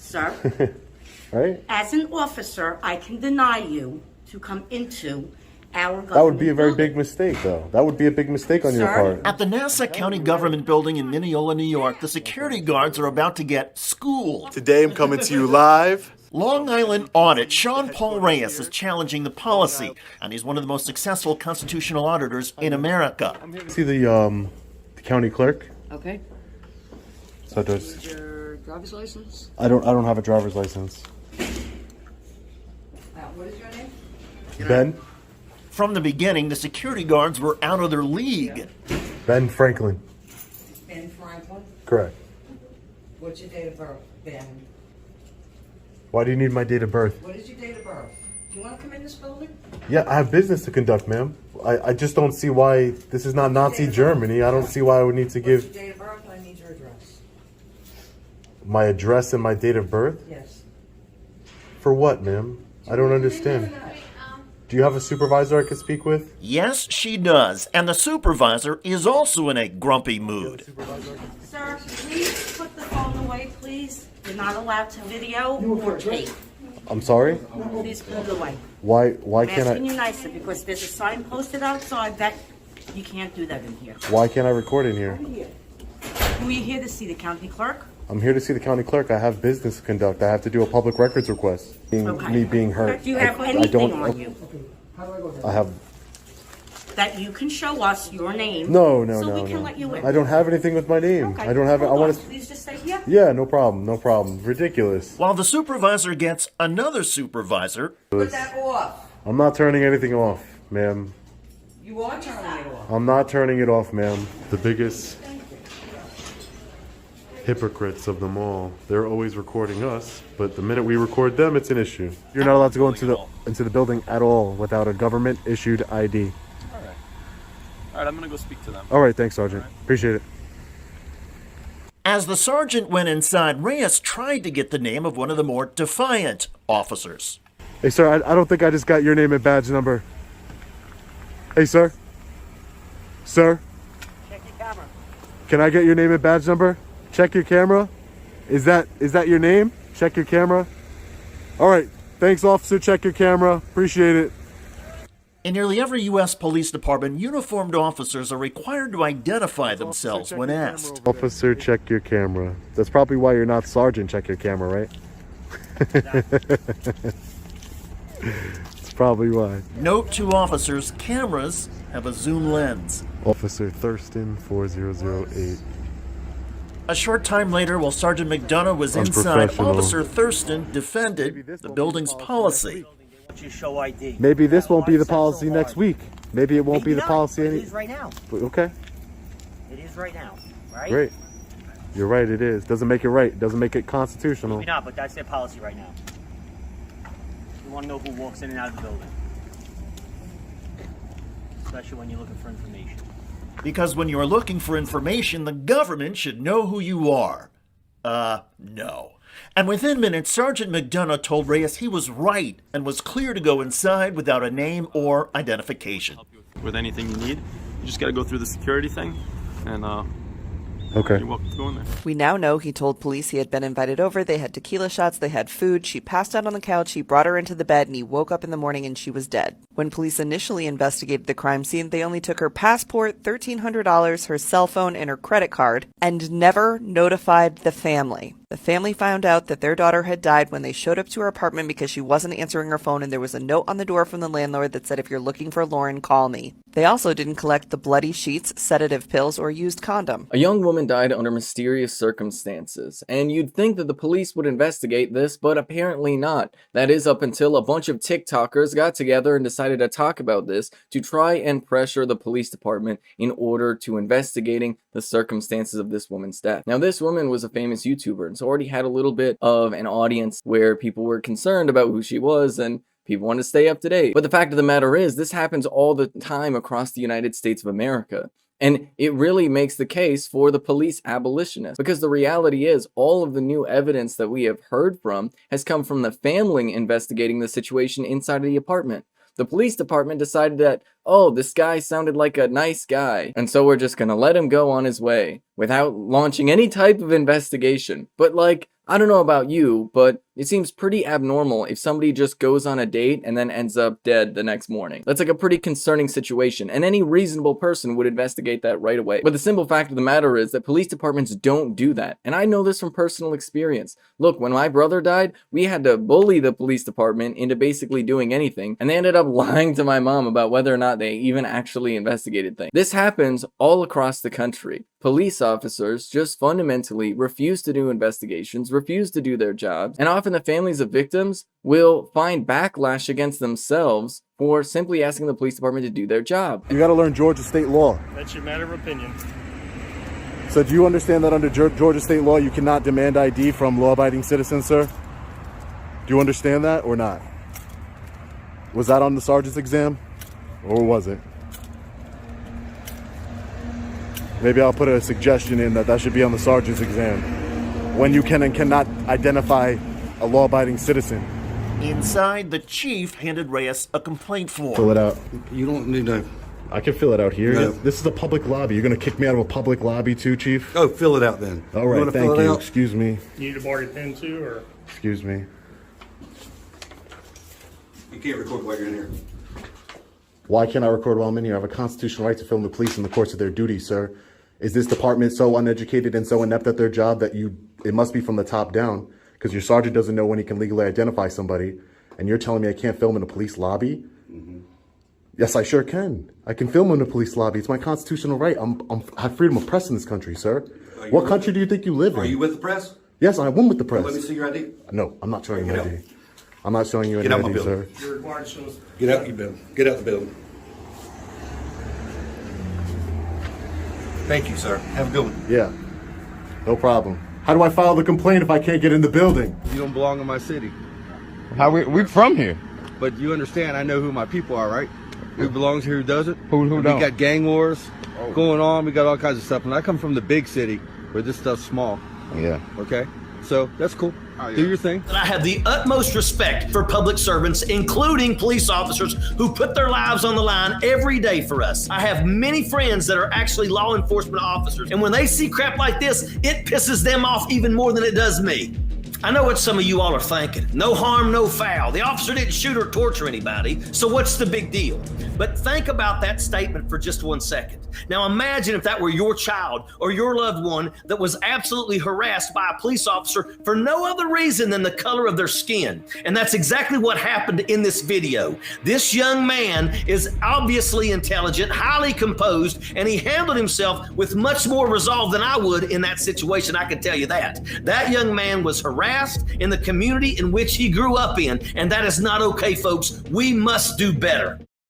Sir, right? as an officer, I can deny you to come into our government That would be a very building. big mistake, though. That would be a big mistake on your Sir? part. At the Nassau County Government Building in Mineola, New York, the security guards are about to get schooled. Today I'm coming to you live. Long Island Audit, Sean Paul Reyes is challenging the policy, and he's one of the most successful constitutional auditors in America. See the county clerk? Okay. So does Your driver's license? I don't have a driver's license. What is your name? Ben? From the beginning, the security guards were out of their league. Ben Franklin. Ben Franklin. Correct. What's your date of birth, Ben? Why do you need my date of birth? What is your date of birth? Do you want to come in this building? Yeah, I have business to conduct, ma'am. I just don't see why this is not Nazi Germany. I don't see why I would need to What's your give date of birth? I need your address. my address and my date of birth. Yes. For what, ma'am? I don't understand. Do you have a supervisor I could speak with? Yes, she does, and the supervisor is also in a grumpy mood. Sir, please put the phone away, please. You're not allowed to video or tape. I'm sorry? Please put it away. Why I'm can't asking I you nicer because there's a sign posted outside that you can't do that in here. why can't I record in here? Who are you here to see, the county clerk? I'm here to see the county clerk. I have business to conduct. I have to do a public records request. Me being hurt. Do you have I anything don't. on you I have that you can show us your name? no. So we can let you in. I don't have anything with my name. Okay. I don't have it. I Hold want on. to. Please just stay here. Yeah, no problem. No problem. Ridiculous. While the supervisor gets another supervisor, Put that off. I'm not turning anything off, ma'am. You are turning it off. I'm not turning it off, ma'am. The biggest hypocrites of them all. They're always recording us, but the minute we record them, it's an issue. You're not allowed to go into the building at all without a government issued ID. All right, I'm gonna go speak to them. All right, thanks, Sergeant. Appreciate it. as the sergeant went inside, Reyes tried to get the name of one of the more defiant officers. Hey, sir, I don't think I just got your name and badge number. Hey, sir. Sir. Check your camera. Can I get your name and badge number? Check your camera. Is that your name? Check your camera. All right. Thanks, officer. Check your camera. Appreciate it. In nearly every U.S. police department, uniformed officers are required to identify themselves when asked. Officer, check your camera. That's probably why you're not sergeant. Check your camera, right? That's probably why. Note to officers, cameras have a zoom lens. Officer Thurston, 4008. A short time later, while Sergeant McDonough was inside, Unprofessional. Officer Thurston defended the building's policy. Let you show ID. Maybe this won't be the policy next week. Maybe it won't be the not, policy but any. It is right now. Okay, It is right now. Right? great. You're right. It is. Doesn't make it right. Doesn't make it constitutional. Maybe not, but that's their policy right now. You want to know who walks in and out of the building. Especially when you're looking for information. Because when you're looking for information, the government should know who you are. No. And within minutes, Sergeant McDonough told Reyes he was right and was clear to go inside without a name or identification. With anything you need, you just gotta go through the security thing, and Okay. you're welcome to go in there. We now know he told police he had been invited over, they had tequila shots, they had food, she passed out on the couch, he brought her into the bed, and he woke up in the morning and she was dead. When police initially investigated the crime scene, they only took her passport, $1,300, her cell phone, and her credit card, and never notified the family. The family found out that their daughter had died when they showed up to her apartment because she wasn't answering her phone, and there was a note on the door from the landlord that said, "If you're looking for Lauren, call me." They also didn't collect the bloody sheets, sedative pills, or used condom. A young woman died under mysterious circumstances, and you'd think that the police would investigate this, but apparently not. That is up until a bunch of TikTokers got together and decided to talk about this to try and pressure the police department in order to investigating the circumstances of this woman's death. Now, this woman was a famous YouTuber, and so already had a little bit of an audience where people were concerned about who she was and people want to stay up to date. But the fact of the matter is, this happens all the time across the United States of America. And it really makes the case for the police abolitionists, because the reality is all of the new evidence that we have heard from has come from the family investigating the situation inside of the apartment. The police department decided that, oh, this guy sounded like a nice guy, and so we're just gonna let him go on his way without launching any type of investigation. But like, I don't know about you, but it seems pretty abnormal if somebody just goes on a date and then ends up dead the next morning. That's like a pretty concerning situation, and any reasonable person would investigate that right away. But the simple fact of the matter is that police departments don't do that, and I know this from personal experience. Look, when my brother died, we had to bully the police department into basically doing anything, and they ended up lying to my mom about whether or not they even actually investigated things. This happens all across the country. Police officers just fundamentally refuse to do investigations, refuse to do their jobs, and often the families of victims will find backlash against themselves for simply asking the police department to do their job. You gotta learn Georgia state law. That's your matter of opinion. So do you understand that under Georgia state law, you cannot demand ID from law-abiding citizens, sir? Do you understand that or not? Was that on the sergeant's exam or was it? Maybe I'll put a suggestion in that should be on the sergeant's exam. When you can and cannot identify a law-abiding citizen. Inside, the chief handed Reyes a complaint form. Fill it out. You don't need to. I can fill it out here. No. This is a public lobby. You're gonna kick me out of a public lobby too, chief? Oh, fill it out then. All right, thank you. Excuse me. You need to borrow your pen too, or? Excuse me. You can't record while you're in here. Why can't I record while I'm in here? I have a constitutional right to film the police in the course of their duty, sir. Is this department so uneducated and so inept at their job that it must be from the top down? Because your sergeant doesn't know when he can legally identify somebody, and you're telling me I can't film in a police lobby? Mm-hmm. Yes, I sure can. I can film in a police lobby. It's my constitutional right. I have freedom of press in this country, sir. What country do you think you live in? Are you with the press? Yes, I am with the press. Let me see your ID. No, I'm not showing you ID. I'm not showing you any Get out my ID, sir. building. You're required to show us. Get out your building. Get out the building. Thank you, sir. Have a good one. Yeah, no problem. How do I file the complaint if I can't get in the building? You don't belong in my city. How we from here? But you understand, I know who my people are, right? Who belongs here, who doesn't? Who don't? We got gang wars going on. We got all kinds of stuff. And I come from the big city where this stuff's small. Yeah. Okay? So that's cool. Do your thing. I have the utmost respect for public servants, including police officers who put their lives on the line every day for us. I have many friends that are actually law enforcement officers, and when they see crap like this, it pisses them off even more than it does me. I know what some of you all are thinking. No harm, no foul. The officer didn't shoot or torture anybody, so what's the big deal? But think about that statement for just 1 second. Now imagine if that were your child or your loved one that was absolutely harassed by a police officer for no other reason than the color of their skin. And that's exactly what happened in this video. This young man is obviously intelligent, highly composed, and he handled himself with much more resolve than I would in that situation, I can tell you that. That young man was harassed in the community in which he grew up in, and that is not okay, folks. We must do better.